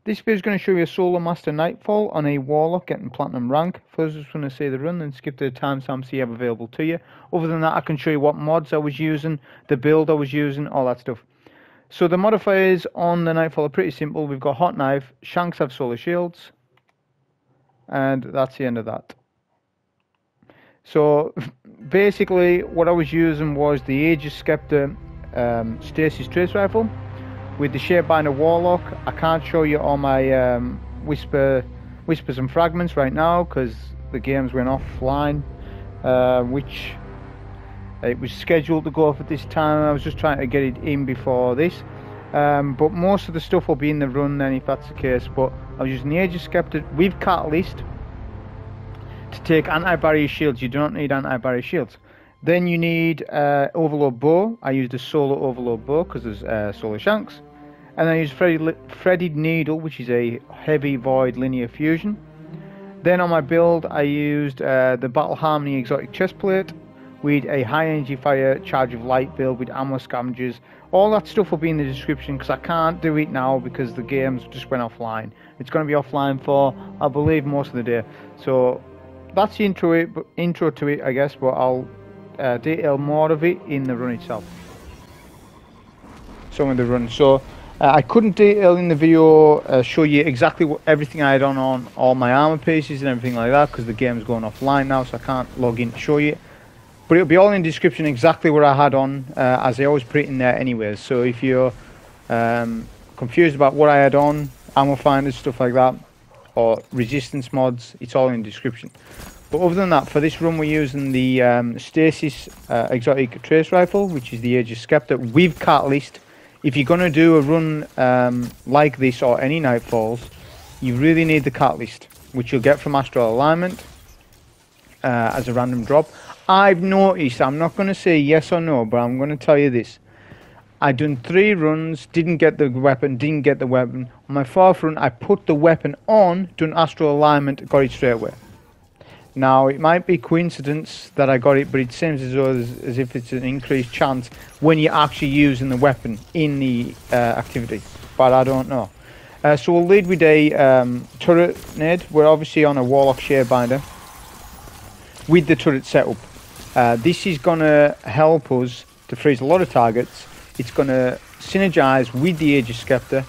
This video is going to show you a Solo Master Nightfall on a Warlock getting Platinum rank. First, I just want to say the run and skip to the timestamps you have available to you. Other than that, I can show you what mods I was using, the build I was using, all that stuff. So the modifiers on the Nightfall are pretty simple. We've got Hot Knife, Shanks have Solar Shields, and that's the end of that. So basically what I was using was the AGER'S SCEPTER Stasis Trace Rifle with the Shadebinder Warlock. I can't show you all my Whispers and Fragments right now because the games went offline, which it was scheduled to go off at this time. I was just trying to get it in before this, but most of the stuff will be in the run then if that's the case. But I was using the AGER'S SCEPTER with Catalyst to take anti-barrier shields. You do not need anti-barrier shields. Then you need Overload Bow. I used a Solo Overload Bow because there's Solar Shanks. And I used Threaded Needle, which is a heavy void linear fusion. Then on my build I used the Battle Harmony exotic chestplate with a high energy fire charge of light build with ammo scavengers. All that stuff will be in the description because I can't do it now because the games just went offline. It's going to be offline for, I believe, most of the day. So that's the intro to it, I guess, but I'll detail more of it in the run itself. Some of the run. So I couldn't detail in the video, show you exactly everything I had on all my armor pieces and everything like that because the game's going offline now, so I can't log in to show you. But it'll be all in the description exactly what I had on, as I always put it in there anyways. So if you're confused about what I had on, ammo finders, stuff like that, or resistance mods, it's all in the description. But other than that, for this run we're using the Stasis exotic trace rifle, which is the AGER'S SCEPTER with Catalyst. If you're going to do a run like this or any Nightfalls, you really need the Catalyst, which you'll get from Astral Alignment as a random drop. I've noticed, I'm not going to say yes or no, but I'm going to tell you this. I done 3 runs, didn't get the weapon. On my 4th run, I put the weapon on, done Astral Alignment, got it straight away. Now, it might be coincidence that I got it, but it seems as if it's an increased chance when you're actually using the weapon in the activity, but I don't know. So we'll lead with a turret nade. We're obviously on a Warlock Shadebinder with the turret setup. This is going to help us to freeze a lot of targets. It's going to synergize with the AGER'S SCEPTER,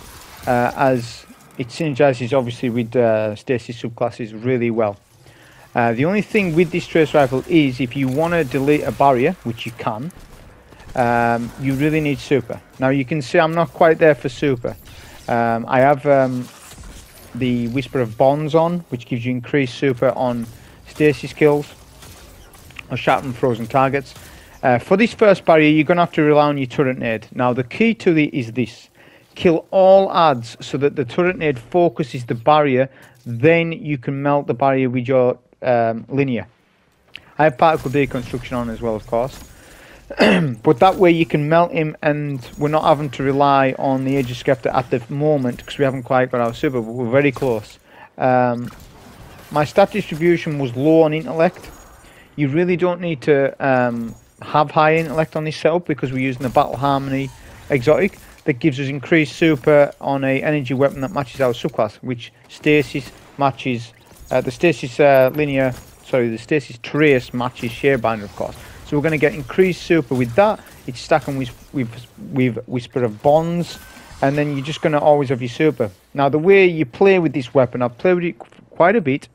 as it synergizes obviously with Stasis subclasses really well. The only thing with this trace rifle is if you want to delete a barrier, which you can, you really need super. Now you can see I'm not quite there for super. I have the Whisper of Bonds on, which gives you increased super on Stasis kills or sharpen frozen targets. For this first barrier you're going to have to rely on your turret nade. Now the key to it is this: kill all adds so that the turret nade focuses the barrier, then you can melt the barrier with your linear. I have particle deconstruction on as well, of course, but that way you can melt him and we're not having to rely on the AGER'S SCEPTER at the moment because we haven't quite got our super, but we're very close. My stat distribution was low on intellect. You really don't need to have high intellect on this setup because we're using the Battle Harmony exotic that gives us increased super on a energy weapon that matches our subclass, which Stasis matches. The Stasis the Stasis trace matches Shadebinder, of course. So we're going to get increased super with that. It's stacking with Whisper of Bonds, and then you're just going to always have your super. Now the way you play with this weapon, I've played with it quite a bit.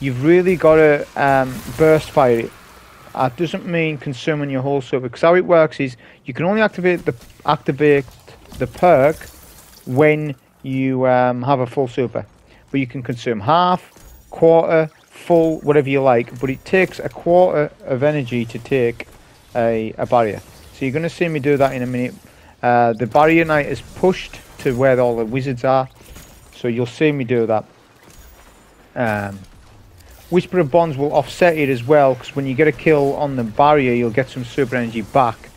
You've really got to burst fire it. That doesn't mean consuming your whole super, because how it works is you can only activate the perk when you have a full super, but you can consume half, quarter, full, whatever you like, but it takes a quarter of energy to take a barrier. So you're going to see me do that in a minute. The barrier knight is pushed to where all the wizards are, so you'll see me do that. Whisper of Bonds will offset it as well, because when you get a kill on the barrier you'll get some super energy back.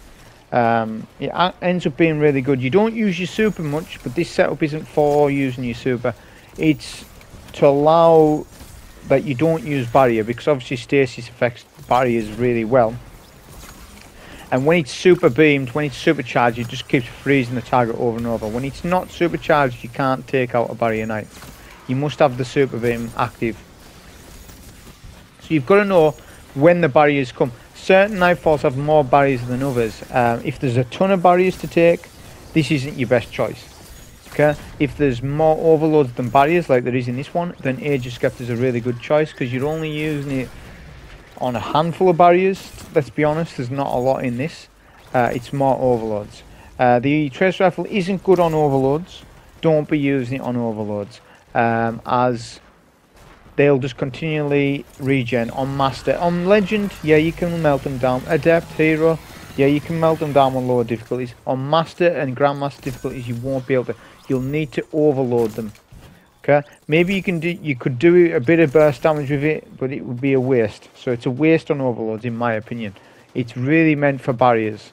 It ends up being really good. You don't use your super much, but this setup isn't for using your super. It's to allow that you don't use barrier, because obviously Stasis affects barriers really well. And when it's super beamed, when it's supercharged, it just keeps freezing the target over and over. When it's not supercharged, you can't take out a Barrier Knight. You must have the super beam active. So you've got to know when the barriers come. Certain Nightfalls have more barriers than others. If there's a ton of barriers to take, this isn't your best choice. Okay? If there's more overloads than barriers, like there is in this one, then AGER'S SCEPTER is a really good choice, because you're only using it on a handful of barriers. Let's be honest, there's not a lot in this. It's more overloads. The Trace Rifle isn't good on overloads. Don't be using it on overloads, as they'll just continually regen. On Master, on Legend, yeah, you can melt them down. Adept, Hero, yeah, you can melt them down on lower difficulties. On Master and Grandmaster difficulties, you won't be able to. You'll need to overload them. Okay, maybe you could do a bit of burst damage with it, but it would be a waste. So it's a waste on overloads, in my opinion. It's really meant for barriers.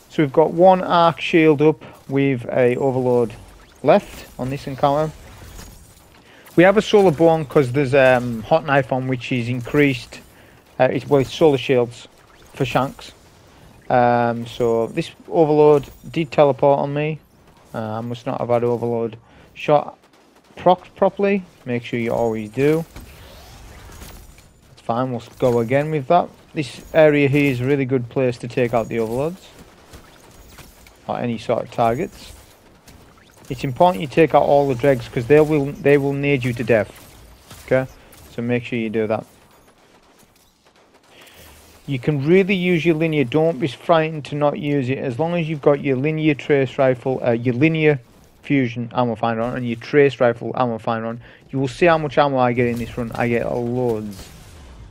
So we've got one arc shield up with a overload left on this encounter. We have a solar bone because there's hot knife on, which is increased. It's solar shields for shanks. So this overload did teleport on me. I must not have had overload shot procced properly. Make sure you always do. It's fine, we'll go again with that. This area here is a really good place to take out the overloads, or any sort of targets. It's important you take out all the dregs, because they will nade you to death. Okay, so make sure you do that. You can really use your linear. Don't be frightened to not use it. As long as you've got your linear trace rifle, your linear fusion ammo finder on, and your trace rifle ammo finder on, you will see how much ammo I get in this run. I get loads.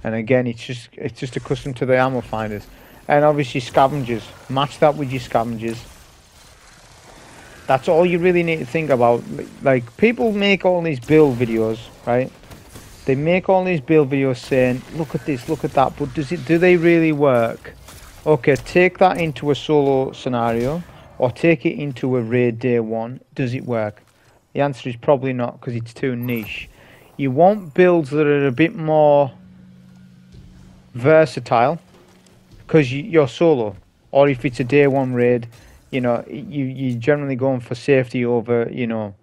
And again, it's just accustomed to the ammo finders. And obviously scavengers. Match that with your scavengers. That's all you really need to think about. Like, people make all these build videos, right? They make all these build videos saying, look at this, look at that, but do they really work? Okay, take that into a solo scenario, or take it into a raid day one. Does it work? The answer is probably not, because it's too niche. You want builds that are a bit more versatile, because you're solo, or if it's a day one raid, you know, you're generally going for safety over, you know,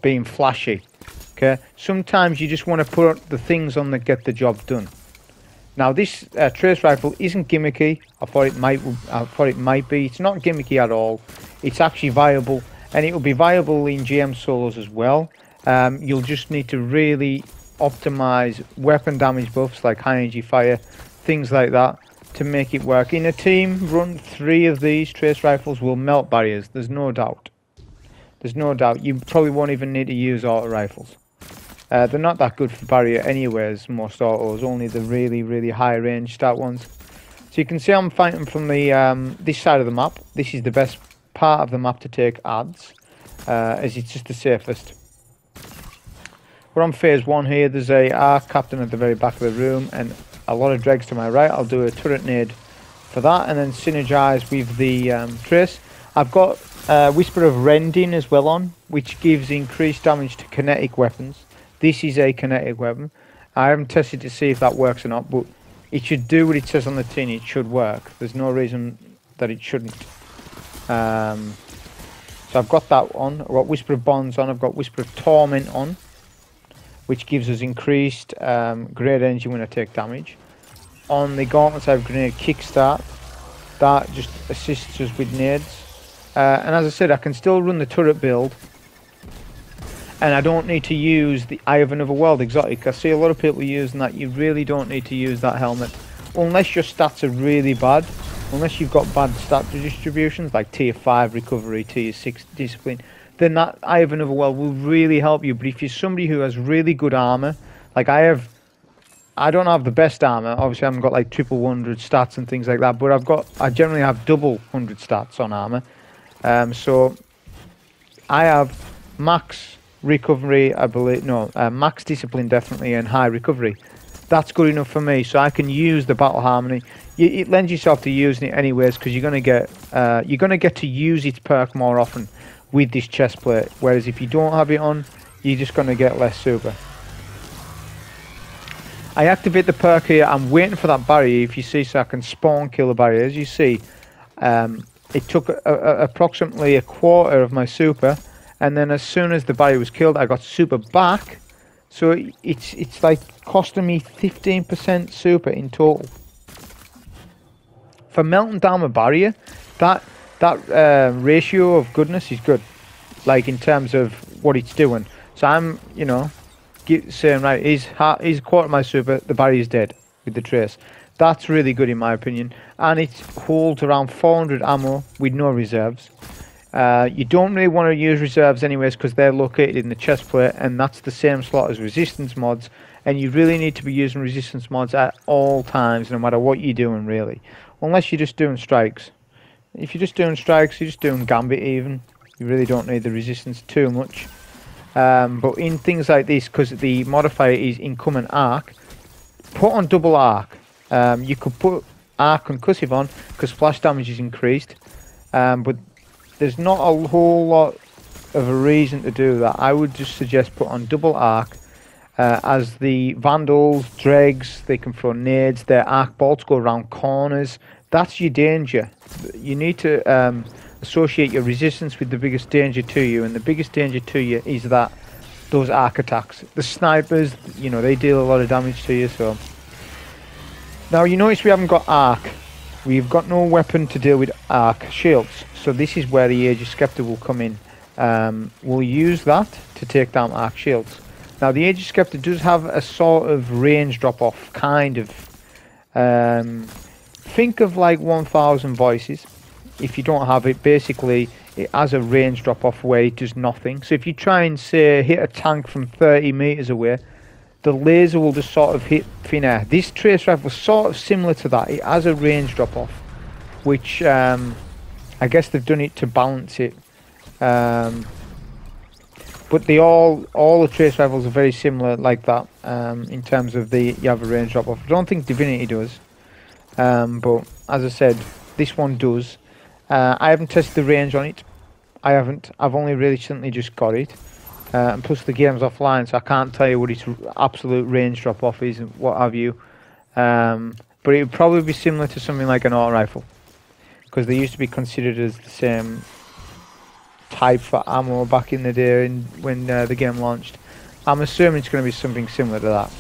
being flashy. Okay, sometimes you just want to put the things on that get the job done. Now this trace rifle isn't gimmicky. I thought it might be. It's not gimmicky at all. It's actually viable, and it will be viable in GM solos as well. You'll just need to really optimize weapon damage buffs like high energy fire, things like that, to make it work. In a team run, 3 of these trace rifles will melt barriers. There's no doubt. There's no doubt. You probably won't even need to use auto rifles. They're not that good for barrier anyways, most autos, only the really, really high range start ones. So you can see I'm fighting from the this side of the map. This is the best part of the map to take ads, as it's just the safest. We're on phase 1 here. There's a arc captain at the very back of the room, and a lot of dregs to my right. I'll do a turret nade for that, and then synergize with the trace. I've got Whisper of Rending as well on, which gives increased damage to kinetic weapons. This is a kinetic weapon. I haven't tested to see if that works or not, but it should do what it says on the tin. It should work. There's no reason that it shouldn't. So I've got that on. I've got Whisper of Bonds on. I've got Whisper of Torment on, which gives us increased great energy when I take damage. On the gauntlets, I have Grenade Kickstart. That just assists us with nades. And as I said, I can still run the turret build, and I don't need to use the Eye of Another World exotic. I see a lot of people using that. You really don't need to use that helmet unless your stats are really bad, unless you've got bad stat distributions like tier 5 recovery, tier 6 discipline. Then that Eye of Another World will really help you. But if you're somebody who has really good armor, like I don't have the best armor. Obviously I haven't got like triple 100 stats and things like that, but I generally have double 100 stats on armor. So I have max recovery, I believe, no, max discipline definitely, and high recovery. That's good enough for me, so I can use the battle harmony. It lends yourself to using it anyways, because you're gonna get to use its perk more often with this chest plate. Whereas if you don't have it on, you're just gonna get less super. I activate the perk here. I'm waiting for that barrier, if you see, so I can spawn kill the barrier. As you see, it took approximately a quarter of my super, and then as soon as the barrier was killed, I got super back. So it's like costing me 15% super in total. For melting down a barrier, that ratio of goodness is good, like in terms of what it's doing. So I'm, you know, saying, right, he's a quarter of my super, the barrier's dead with the trace. That's really good in my opinion, and it holds around 400 ammo with no reserves. You don't really want to use reserves anyways, because they're located in the chest plate, and that's the same slot as resistance mods, and you really need to be using resistance mods at all times, no matter what you're doing really, unless you're just doing strikes. If you're just doing strikes, you're just doing gambit even, you really don't need the resistance too much. But in things like this, because the modifier is incoming arc, put on double arc. You could put arc concussive on because splash damage is increased, but there's not a whole lot of a reason to do that. I would just suggest put on double arc, as the vandals, dregs, they can throw nades, their arc bolts go around corners. That's your danger. You need to associate your resistance with the biggest danger to you, and the biggest danger to you is that those arc attacks. The snipers, you know, they deal a lot of damage to you. So now you notice we haven't got arc. We've got no weapon to deal with arc shields, so this is where the Aegis Scepter will come in. We'll use that to take down arc shields. Now the Aegis Scepter does have a sort of range drop off, kind of. Think of like 1000 voices. If you don't have it, basically it has a range drop off where it does nothing. So if you try and say hit a tank from 30 meters away, the laser will just sort of hit thin air. This trace rifle is sort of similar to that. It has a range drop off, which I guess they've done it to balance it. But they all the trace rifles are very similar like that, in terms of you have a range drop off. I don't think Divinity does, but as I said, this one does. I haven't tested the range on it. I've only recently just got it. And plus the game's offline, so I can't tell you what its absolute range drop off is and what have you. But it would probably be similar to something like an auto rifle, because they used to be considered as the same type for ammo back in the day when the game launched. I'm assuming it's going to be something similar to that.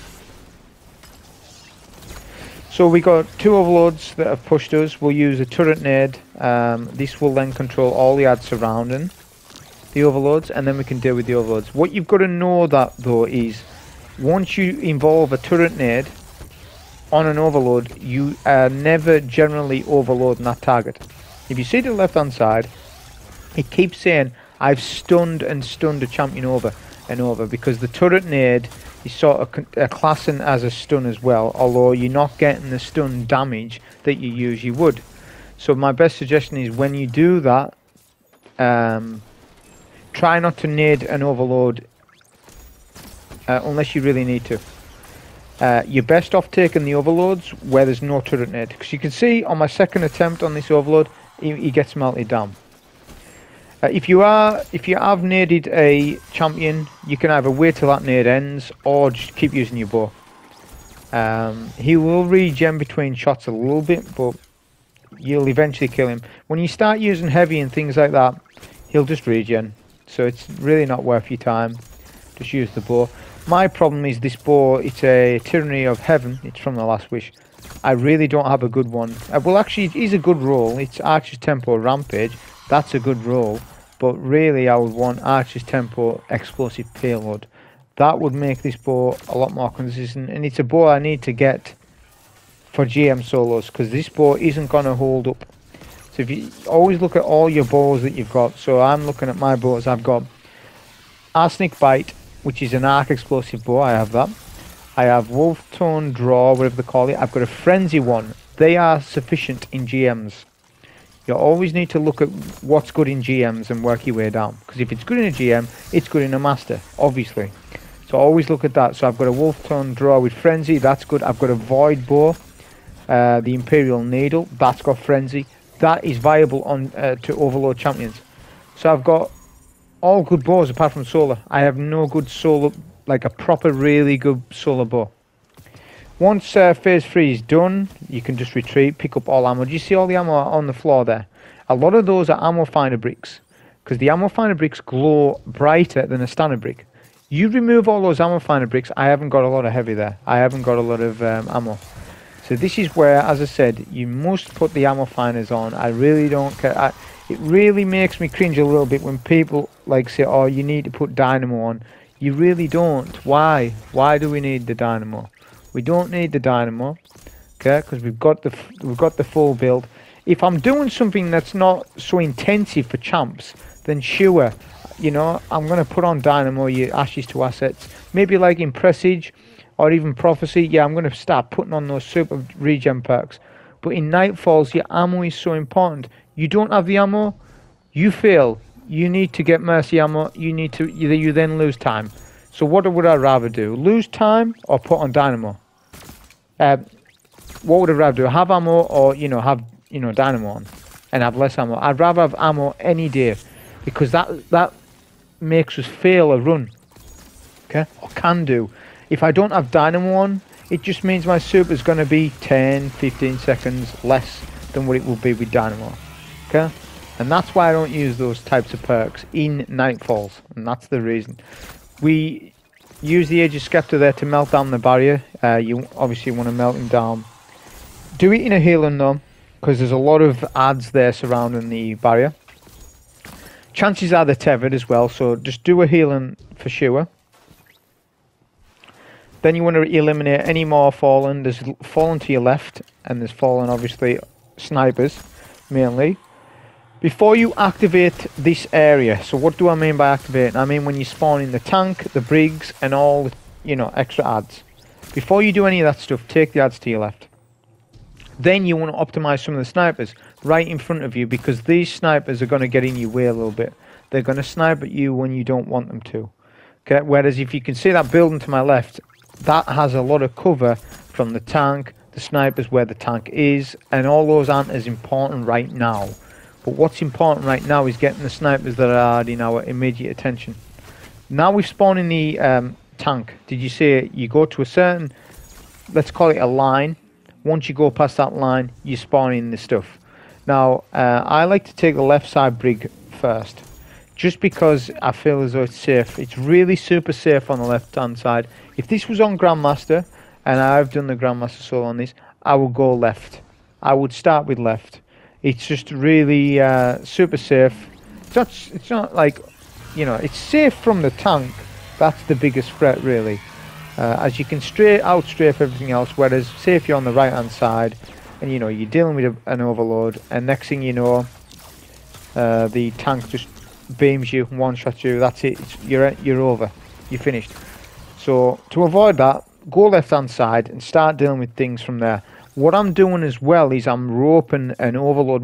So we got two overloads that have pushed us. We'll use a turret nade. This will then control all the ads surrounding the overloads, and then we can deal with the overloads. What you've got to know that though is, once you involve a turret nade on an overload, you are never generally overloading that target. If you see the left hand side, it keeps saying I've stunned and stunned a champion over and over, because the turret nade is sort of classing as a stun as well, although you're not getting the stun damage that you usually would. So my best suggestion is, when you do that, try not to nade an overload unless you really need to. You're best off taking the overloads where there's no turret nade, because you can see on my second attempt on this overload, he gets melted down. If you have naded a champion, you can either wait till that nade ends or just keep using your bow. He will regen between shots a little bit, but you'll eventually kill him. When you start using heavy and things like that, he'll just regen. So it's really not worth your time. Just use the bow. My problem is this bow, it's a Tyranny of Heaven. It's from the Last Wish. I really don't have a good one. Well, actually, it is a good roll. It's Archer's Tempo Rampage. That's a good roll. But really, I would want Archer's Tempo Explosive Payload. That would make this bow a lot more consistent. And it's a bow I need to get for GM solos, because this bow isn't going to hold up. So if you always look at all your bows that you've got. So I'm looking at my bows. I've got Arsenic Bite, which is an arc explosive bow. I have that. I have Wolf Tone Draw, whatever they call it. I've got a Frenzy one. They are sufficient in GMs. You always need to look at what's good in GMs and work your way down. Because if it's good in a GM, it's good in a Master, obviously. So always look at that. So I've got a Wolf Tone Draw with Frenzy. That's good. I've got a Void Bow. The Imperial Needle. That's got Frenzy. That is viable on to overload champions. So I've got all good bows apart from solar. I have no good solar, like a proper really good solar bow. Once phase 3 is done, you can just retreat, pick up all ammo. Do you see all the ammo on the floor there? A lot of those are ammo finder bricks, because the ammo finder bricks glow brighter than a standard brick. You remove all those ammo finder bricks, I haven't got a lot of heavy there. I haven't got a lot of ammo. So this is where, as I said, you must put the ammo finders on. I really don't care. It really makes me cringe a little bit when people like say, oh, you need to put dynamo on. You really don't. Why? Why do we need the dynamo? We don't need the dynamo, okay? Because we've got the full build. If I'm doing something that's not so intensive for champs, then sure, you know, I'm gonna put on dynamo, your ashes to assets. Maybe like in Presage or even Prophecy, yeah, I'm gonna start putting on those super regen perks. But in Nightfalls, your ammo is so important. You don't have the ammo, you fail. You need to get mercy ammo. You need to. You then lose time. So what would I rather do? Lose time or put on dynamo? What would I rather do? Have ammo or have dynamo on and have less ammo? I'd rather have ammo any day, because that makes us fail a run. Okay, or can do. If I don't have dynamo on, it just means my super is going to be 10-15 seconds less than what it will be with dynamo. Okay, and that's why I don't use those types of perks in Nightfalls, and that's the reason. We use the AGER'S SCEPTER there to melt down the barrier. You obviously want to melt him down. Do it in a healing though, because there's a lot of ads there surrounding the barrier. Chances are they're tethered as well, so just do a healing for sure. Then you want to eliminate any more fallen. There's fallen to your left, and there's fallen obviously snipers mainly. Before you activate this area, so what do I mean by activating? I mean when you spawn in the tank, the brigs, and all extra ads. Before you do any of that stuff, take the ads to your left. Then you want to optimize some of the snipers right in front of you, because these snipers are going to get in your way a little bit. They're going to snipe at you when you don't want them to. Okay. Whereas if you can see that building to my left, that has a lot of cover from the tank, the snipers where the tank is, and all those aren't as important right now. But what's important right now is getting the snipers that are in our immediate attention. Now we've spawned in the tank. Did you see you go to a certain, let's call it a line. Once you go past that line, you spawn in the stuff. Now, I like to take the left side brig first, just because I feel as though it's safe. It's really super safe on the left hand side. If this was on Grandmaster, and I've done the Grandmaster solo on this, I would go left. I would start with left. It's just really super safe. It's not like, it's safe from the tank. That's the biggest threat really. As you can outstrafe everything else, whereas say if you're on the right hand side and you're dealing with an overload, and next thing you know, the tank just beams you, one-shots you, that's it, you're over, you're finished. So to avoid that, go left hand side and start dealing with things from there. What I'm doing as well is I'm roping an overload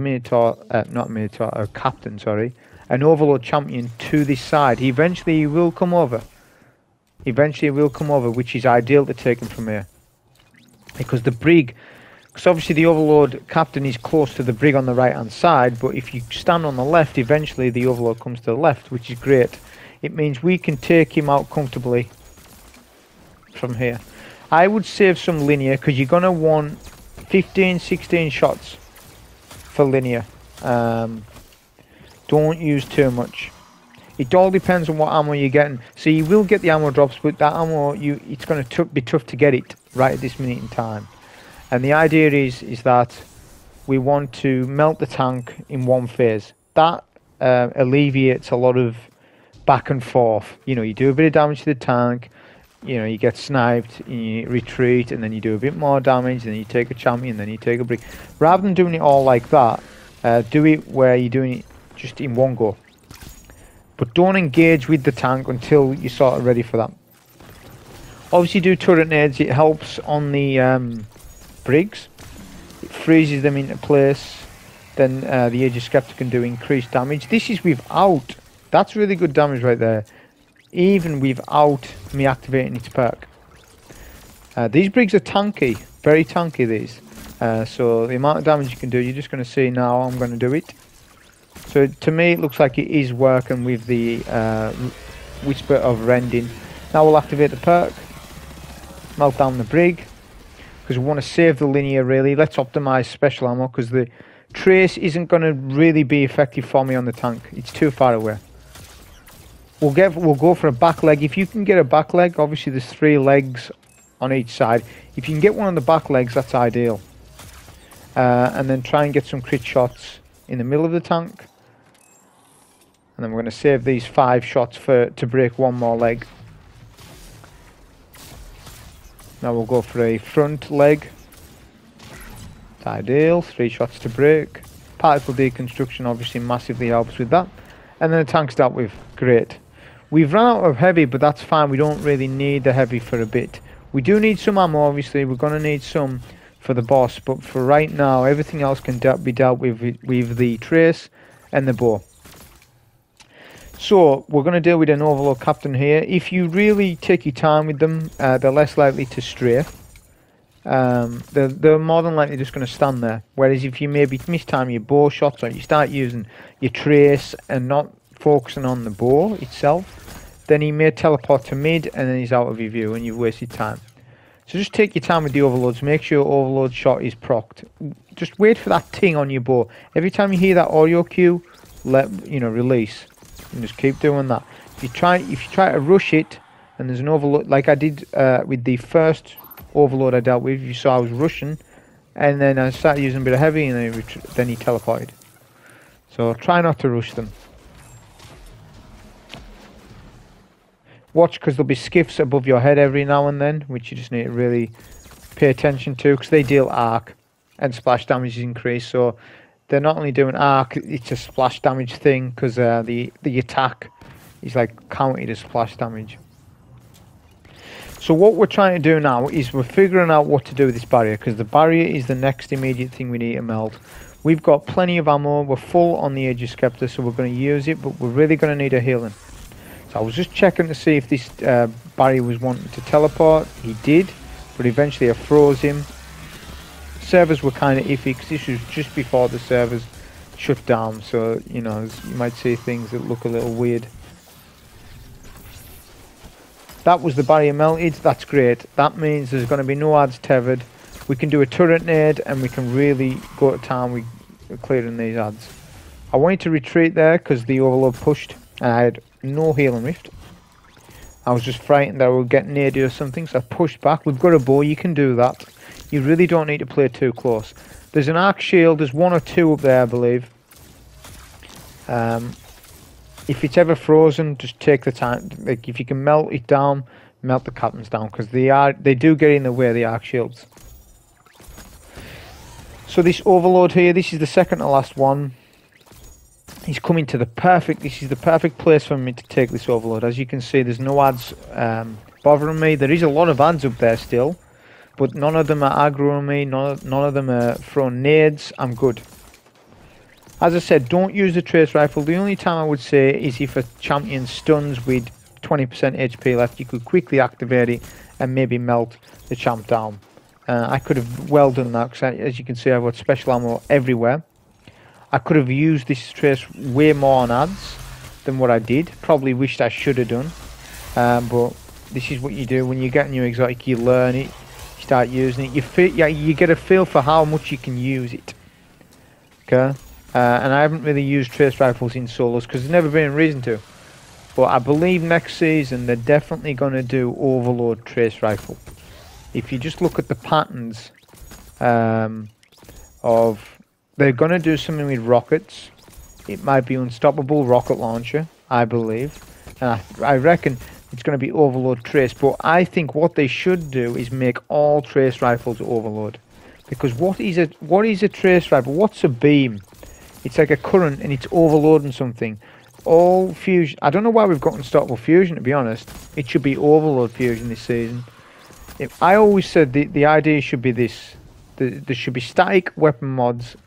captain, sorry, an overload champion to this side. Eventually he will come over. Which is ideal to take him from here. Because the brig, because obviously the overload captain is close to the brig on the right hand side, but if you stand on the left, eventually the overload comes to the left, which is great. It means we can take him out comfortably from here. I would save some linear, because you're going to want 15-16 shots for linear. Don't use too much. It all depends on what ammo you're getting. So you will get the ammo drops, but that ammo, it's going to be tough to get it right at this minute in time. And the idea is that we want to melt the tank in one phase. That alleviates a lot of back and forth. You do a bit of damage to the tank, you get sniped, you retreat, and then you do a bit more damage, then you take a champion, then you take a brick. Rather than doing it all like that, do it where you're doing it just in one go. But don't engage with the tank until you're sort of ready for that. Obviously do turret nades, it helps on the brigs. It freezes them into place. Then the AGER'S SCEPTER can do increased damage. This is without, that's really good damage right there. Even without me activating its perk. These brigs are tanky, very tanky these. So the amount of damage you can do, you're just going to see now. I'm going to do it. So to me it looks like it is working with the Whisper of Rending. Now we'll activate the perk, melt down the brig. because we want to save the linear really. Let's optimize special ammo because the trace isn't going to really be effective for me on the tank. It's too far away. We'll go for a back leg. If you can get a back leg, obviously there's 3 legs on each side. If you can get one of the back legs, that's ideal. And then try and get some crit shots in the middle of the tank. And then we're going to save these 5 shots to break one more leg. Now we'll go for a front leg. It's ideal. 3 shots to break. Particle deconstruction obviously massively helps with that. And then the tank's dealt with. Great. We've run out of heavy, but that's fine. We don't really need the heavy for a bit. We do need some ammo, obviously. We're going to need some for the boss. But for right now, everything else can be dealt with the trace and the bow. So we're going to deal with an Overlord Captain here. If you really take your time with them, they're less likely to stray. They're more than likely just going to stand there. Whereas if you maybe mistime your bow shots or you start using your trace and not focusing on the bow itself, then he may teleport to mid and then he's out of your view and you've wasted time. So just take your time with the overloads. Make sure Overload shot is procced. Just wait for that ting on your bow. Every time you hear that audio cue, release. And just keep doing that. If you try to rush it, and there's an overload, like I did with the first overload I dealt with. You saw I was rushing, and then I started using a bit of heavy, and then he teleported. So try not to rush them. Watch, because there'll be skiffs above your head every now and then, which you just need to really pay attention to, because they deal arc, and splash damage is increased. So they're not only doing arc, it's a splash damage thing, because the attack is like counted as splash damage. So what we're trying to do now is we're figuring out what to do with this barrier, because the barrier is the next immediate thing we need to melt. We've got plenty of ammo, we're full on the AGER'S SCEPTER, so we're going to use it, but we're really going to need a healing. So I was just checking to see if this barrier was wanting to teleport. He did, but eventually I froze him. Servers were kind of iffy because this was just before the servers shut down, so you might see things that look a little weird. That was the barrier melted. That's great. That means there's going to be no adds tethered. We can do a turret nade and we can really go to town with clearing these adds. I wanted to retreat there because the overload pushed and I had no healing rift. I was just frightened that I would get naded or something, so I pushed back. We've got a bow, you can do that. You really don't need to play too close. There's an arc shield, there's 1 or 2 up there I believe. If it's ever frozen, just take the time. Like if you can melt it down, melt the captains down, because they do get in the way of the arc shields. So this overload here, this is the second to last one. He's coming to this is the perfect place for me to take this overload. As you can see, there's no adds bothering me. There is a lot of adds up there still, but none of them are aggroing me, none of them are throwing nades. I'm good. As I said, don't use the trace rifle. The only time I would say is if a champion stuns with 20% HP left, you could quickly activate it and maybe melt the champ down. I could have well done that, because as you can see I've got special ammo everywhere. I could have used this trace way more on adds than what I did. Probably wished I should have done. But this is what you do when you get a new exotic. You learn it, you start using it. You get a feel for how much you can use it. Okay, and I haven't really used trace rifles in solos because there's never been a reason to. But I believe next season they're definitely going to do overload trace rifle. If you just look at the patterns they're going to do something with rockets. It might be unstoppable rocket launcher, I believe. And I reckon it's going to be overload trace. But I think what they should do is make all trace rifles overload. Because what is a trace rifle? What's a beam? It's like a current and it's overloading something. All fusion. I don't know why we've got unstoppable fusion, to be honest. It should be overload fusion this season. I always said the idea should be this. There should be static weapon mods.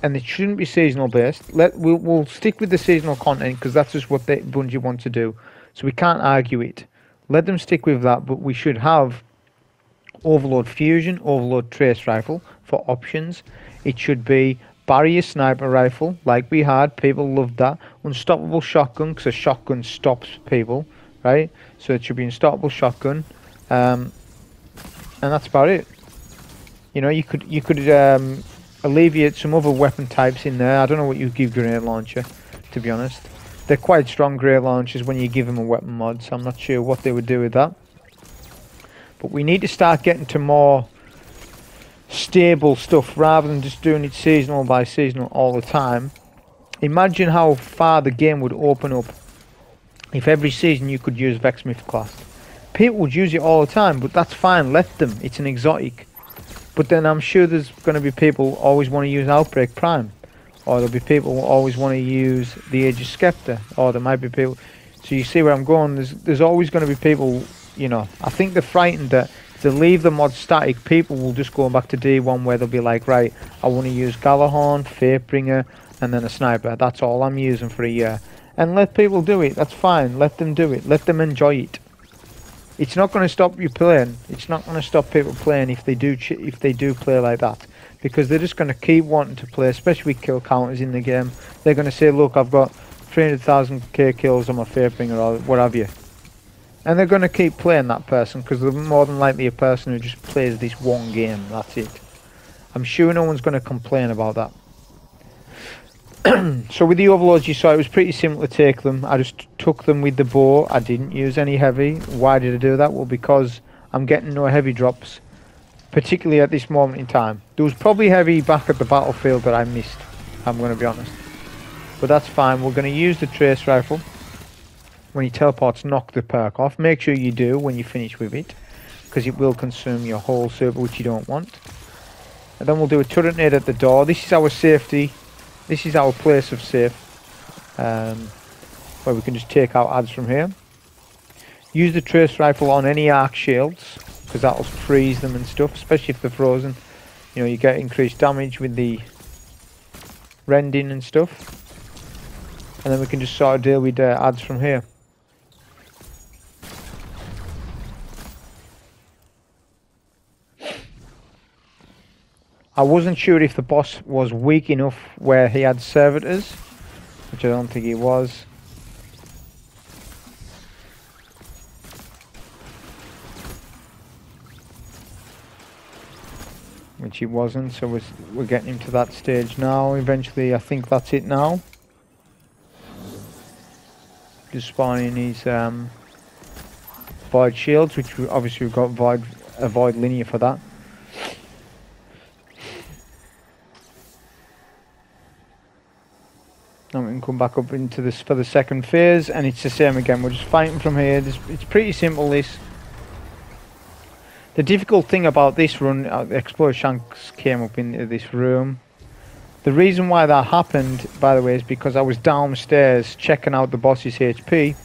And it shouldn't be seasonal based. We'll stick with the seasonal content because that's just what Bungie want to do. So we can't argue it. Let them stick with that, but we should have overload fusion, overload trace rifle for options. It should be barrier sniper rifle like we had. People loved that. Unstoppable shotgun because a shotgun stops people, right? So it should be unstoppable shotgun. And that's about it. You know, you could alleviate some other weapon types in there. I don't know what you give grenade launcher, to be honest. They're quite strong grenade launchers when you give them a weapon mod, so I'm not sure what they would do with that. But we need to start getting to more stable stuff rather than just doing it seasonal by seasonal all the time. Imagine how far the game would open up if every season you could use Vexsmith class. People would use it all the time, but that's fine, let them, it's an exotic. But then I'm sure there's going to be people who always want to use Outbreak Prime, or there'll be people who always want to use the AGER'S SCEPTER, or there might be people, so you see where I'm going, there's always going to be people, you know, I think they're frightened that if they leave the mod static, people will just go back to D1 where they'll be like, right, I want to use Galahorn, Fatebringer, and then a sniper, that's all I'm using for a year. And let people do it, that's fine, let them do it, let them enjoy it. It's not going to stop you playing, it's not going to stop people playing if they do play like that. Because they're just going to keep wanting to play, especially with kill counters in the game. They're going to say, look, I've got 300,000k kills on my Fatebringer or what have you. And they're going to keep playing that person because they're more than likely a person who just plays this one game, that's it. I'm sure no one's going to complain about that. So with the overlords you saw, it was pretty simple to take them. I just took them with the bow. I didn't use any heavy. Why did I do that? Well, because I'm getting no heavy drops, particularly at this moment in time. There was probably heavy back at the battlefield that I missed, I'm going to be honest. But that's fine. We're going to use the trace rifle. When he teleports, knock the perk off. Make sure you do when you finish with it, because it will consume your whole server, which you don't want. And then we'll do a turret nade at the door. This is our safety. This is our place of safe, where we can just take out adds from here. Use the trace rifle on any arc shields, because that'll freeze them and stuff, especially if they're frozen. You know, you get increased damage with the rending and stuff. And then we can just sort of deal with adds from here. I wasn't sure if the boss was weak enough where he had servitors, which I don't think he was. Which he wasn't, so we're getting him to that stage now. Eventually, I think that's it now. Just spawning these void shields, which obviously we've got a void linear for that. Now we can come back up into this for the second phase, and it's the same again. We're just fighting from here. It's pretty simple, this. The difficult thing about this run, the Explorer Shanks came up into this room. The reason why that happened, by the way, is because I was downstairs checking out the boss's HP.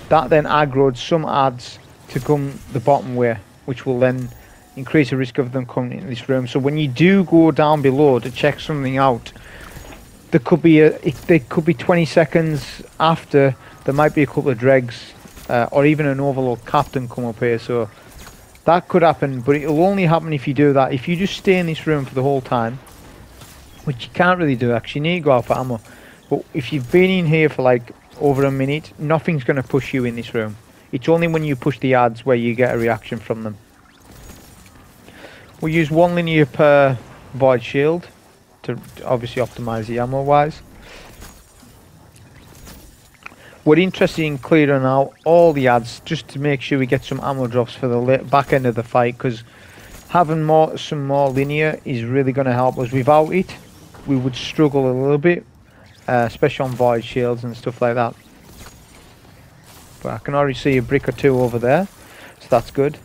That then aggroed some adds to come the bottom way, which will then increase the risk of them coming into this room. So when you do go down below to check something out, there could be 20 seconds after, there might be a couple of dregs or even an overlord captain come up here, so that could happen, but it'll only happen if you do that. If you just stay in this room for the whole time, which you can't really do actually, you need to go out for ammo, but if you've been in here for like over a minute, nothing's going to push you in this room. It's only when you push the adds where you get a reaction from them. We'll use one linear per void shield to obviously optimize the ammo wise. We're interested in clearing out all the adds just to make sure we get some ammo drops for the back end of the fight, because having some more linear is really going to help us. Without it, we would struggle a little bit, especially on void shields and stuff like that. But I can already see a brick or two over there, so that's good.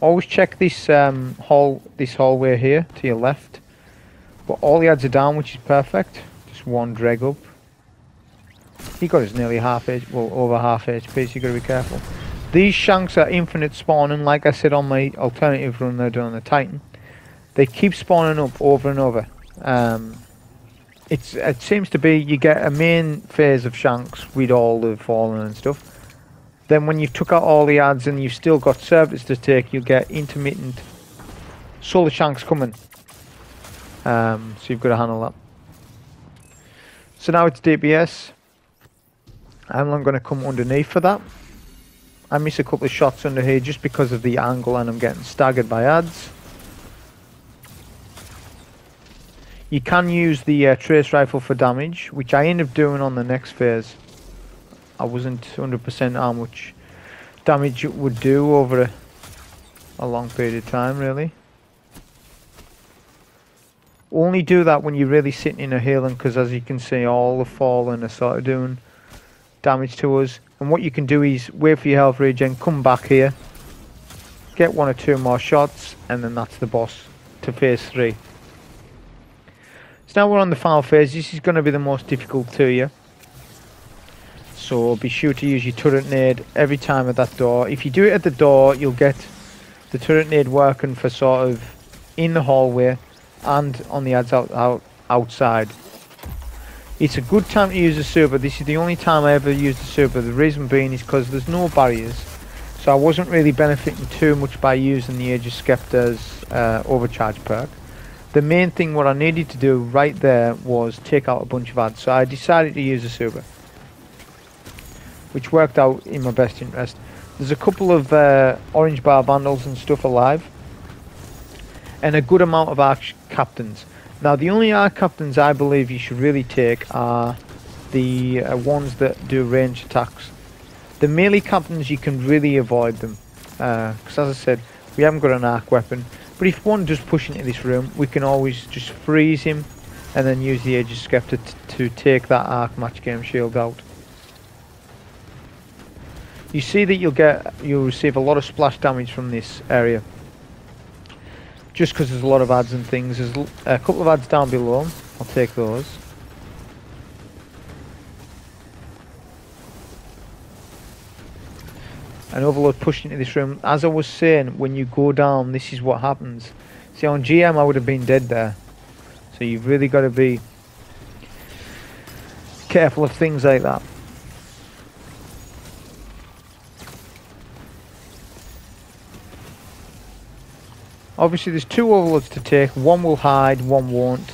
Always check this hallway here to your left. But all the adds are down, which is perfect. Just one dreg up. He got us nearly half HP, well, over half HP, so you got to be careful. These shanks are infinite spawning, like I said on my alternative run they're doing on the Titan. They keep spawning up over and over. It seems to be you get a main phase of shanks with all the fallen and stuff. Then when you've took out all the adds and you've still got service to take, you'll get intermittent solar shanks coming. So you've got to handle that. So now it's DPS. I'm not going to come underneath for that. I miss a couple of shots under here just because of the angle and I'm getting staggered by adds. You can use the trace rifle for damage, which I end up doing on the next phase. I wasn't 100% how much damage it would do over a long period of time, really. Only do that when you're really sitting in a healing, because as you can see, all the fallen are sort of doing damage to us. And what you can do is wait for your health regen, come back here, get 1 or 2 more shots, and then that's the boss to phase 3. So now we're on the final phase. This is going to be the most difficult to you. So be sure to use your turret nade every time at that door. If you do it at the door, you'll get the turret nade working for sort of in the hallway and on the ads outside. It's a good time to use the super. This is the only time I ever used the super. The reason being is because there's no barriers. So I wasn't really benefiting too much by using the AGER'S SCEPTER's overcharge perk. The main thing what I needed to do right there was take out a bunch of ads. So I decided to use the super, which worked out in my best interest. There's a couple of orange bar vandals and stuff alive, and a good amount of arc captains. Now the only arc captains I believe you should really take are the ones that do ranged attacks. The melee captains you can really avoid them, because as I said, we haven't got an arc weapon. But if one does push into this room, we can always just freeze him and then use the AGER'S SCEPTER to take that arc match game shield out. You see that you'll receive a lot of splash damage from this area, just because there's a lot of ads and things. There's a couple of ads down below. I'll take those. An overload pushed into this room. As I was saying, when you go down, this is what happens. See, on GM I would have been dead there. So you've really got to be careful of things like that. Obviously there's 2 overloads to take. One will hide, one won't.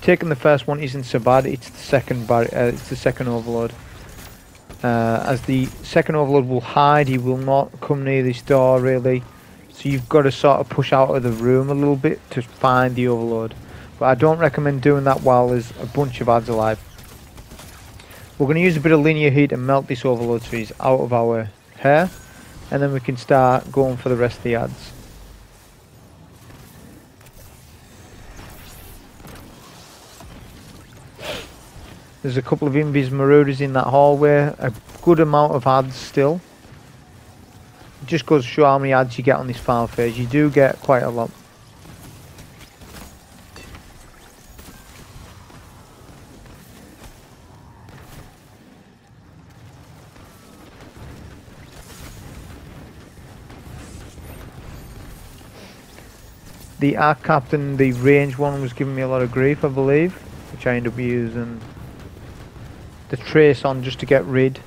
Taking the first one isn't so bad. It's the second overload. As the second overload will hide, he will not come near this door really. So you've got to sort of push out of the room a little bit to find the overload. But I don't recommend doing that while there's a bunch of ads alive. We're going to use a bit of linear heat and melt this overload so he's out of our hair. And then we can start going for the rest of the ads. There's a couple of Invis Marauders in that hallway, a good amount of ads still. It just goes to show how many ads you get on this final phase. You do get quite a lot. The Arc Captain, the range one, was giving me a lot of grief, I believe, which I ended up using the trace on just to get rid.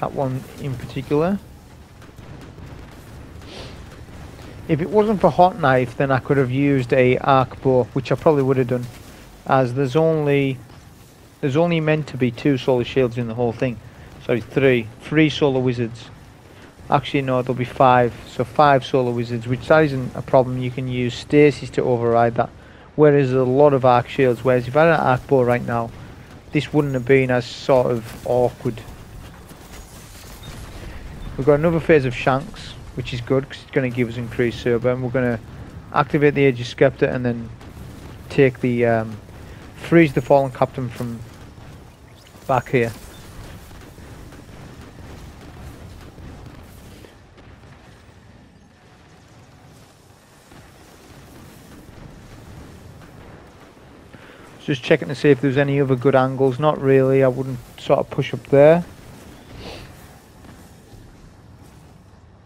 That one in particular. If it wasn't for Hot Knife, then I could have used a arc bow, which I probably would have done, as there's only meant to be 2 solar shields in the whole thing. Sorry, 3 solar wizards. Actually no, there'll be 5, so 5 solar wizards, which that isn't a problem. You can use Stasis to override that. Whereas a lot of arc shields, whereas if I had an arc bow right now, this wouldn't have been as sort of awkward. We've got another phase of Shanks, which is good because it's going to give us increased server, and we're going to activate the AGER'S SCEPTER and then take the freeze the fallen captain from back here. Just checking to see if there's any other good angles. Not really. I wouldn't sort of push up there.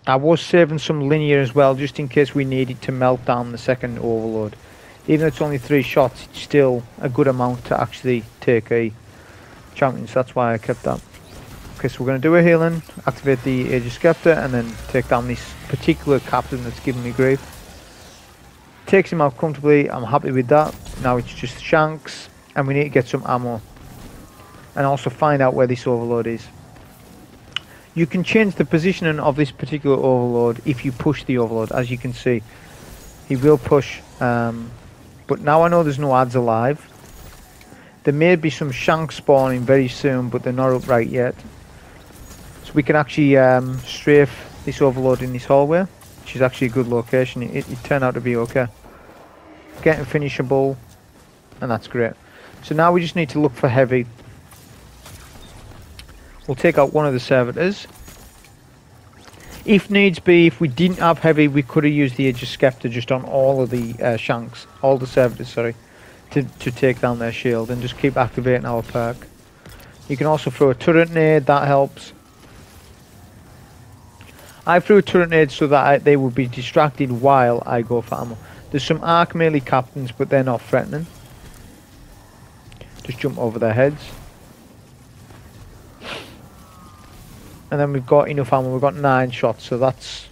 I was saving some linear as well, just in case we needed to melt down the second overload. Even though it's only 3 shots, it's still a good amount to actually take a champion. So that's why I kept that. Okay, so we're going to do a healing, activate the AGER'S SCEPTER, and then take down this particular captain that's giving me grief. Takes him out comfortably. I'm happy with that. Now it's just Shanks, and we need to get some ammo. and also find out where this overload is. You can change the positioning of this particular overload if you push the overload. As you can see, he will push, but now I know there's no adds alive. There may be some shanks spawning very soon, but they're not upright yet. So we can actually strafe this overload in this hallway, which is actually a good location. It turned out to be okay. Getting finishable, and that's great. So now we just need to look for heavy. We'll take out one of the servitors. If needs be, if we didn't have heavy, we could have used the AGER'S SCEPTER just on all of the shanks, all the servitors, sorry, to take down their shield and just keep activating our perk. You can also throw a turret nade, that helps. I threw a turret nade so that they would be distracted while I go for ammo. There's some arc melee captains, but they're not threatening. Just jump over their heads. And then we've got enough ammo. We've got 9 shots, so that's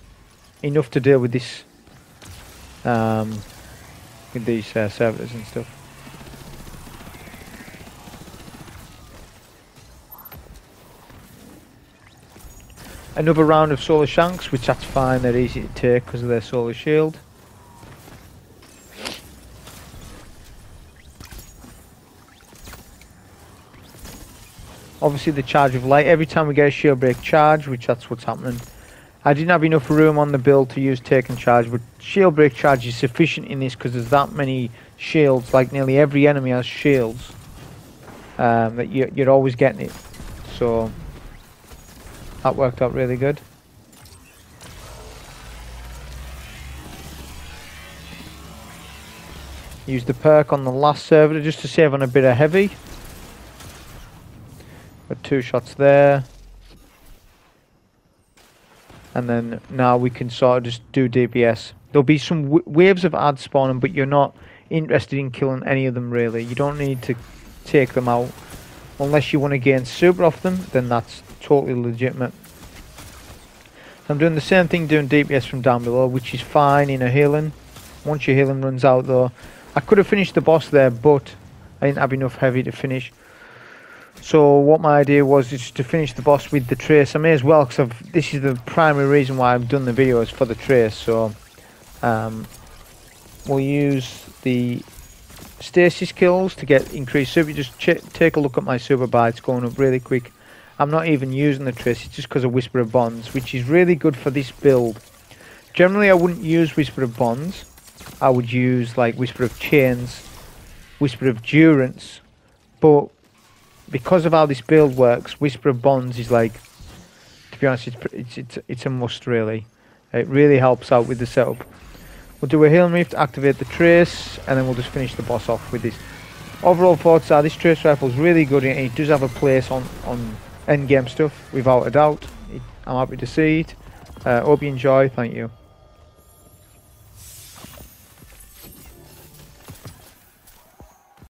enough to deal with this, with these servitors and stuff. Another round of solar shanks, which that's fine. They're easy to take because of their solar shield. Obviously the charge of light, every time we get a shield break charge, which that's what's happening. I didn't have enough room on the build to use taken charge, but shield break charge is sufficient in this because there's that many shields, like nearly every enemy has shields, that you're always getting it. So that worked out really good. Use the perk on the last servitor just to save on a bit of heavy. Got 2 shots there. And then now we can sort of just do DPS. There'll be some waves of ads spawning, but you're not interested in killing any of them really. You don't need to take them out. Unless you want to gain super off them, then that's totally legitimate. I'm doing the same thing doing DPS from down below, which is fine in a healing. Once your healing runs out though. I could have finished the boss there, but I didn't have enough heavy to finish. So what my idea was is to finish the boss with the trace. I may as well, because this is the primary reason why I've done the video, is for the trace. So we'll use the stasis kills to get increased super. Just take a look at my super bar. It's going up really quick. I'm not even using the trace. It's just because of Whisper of Bonds, which is really good for this build. Generally I wouldn't use Whisper of Bonds. I would use like Whisper of Chains, Whisper of Durance, but because of how this build works, Whisper of Bonds is like, to be honest, it's a must really. It really helps out with the setup. We'll do a healing reef to activate the trace, and then we'll just finish the boss off with this. Overall thoughts are this trace rifle is really good, and it does have a place on endgame stuff, without a doubt. I'm happy to see it. Hope you enjoy. Thank you.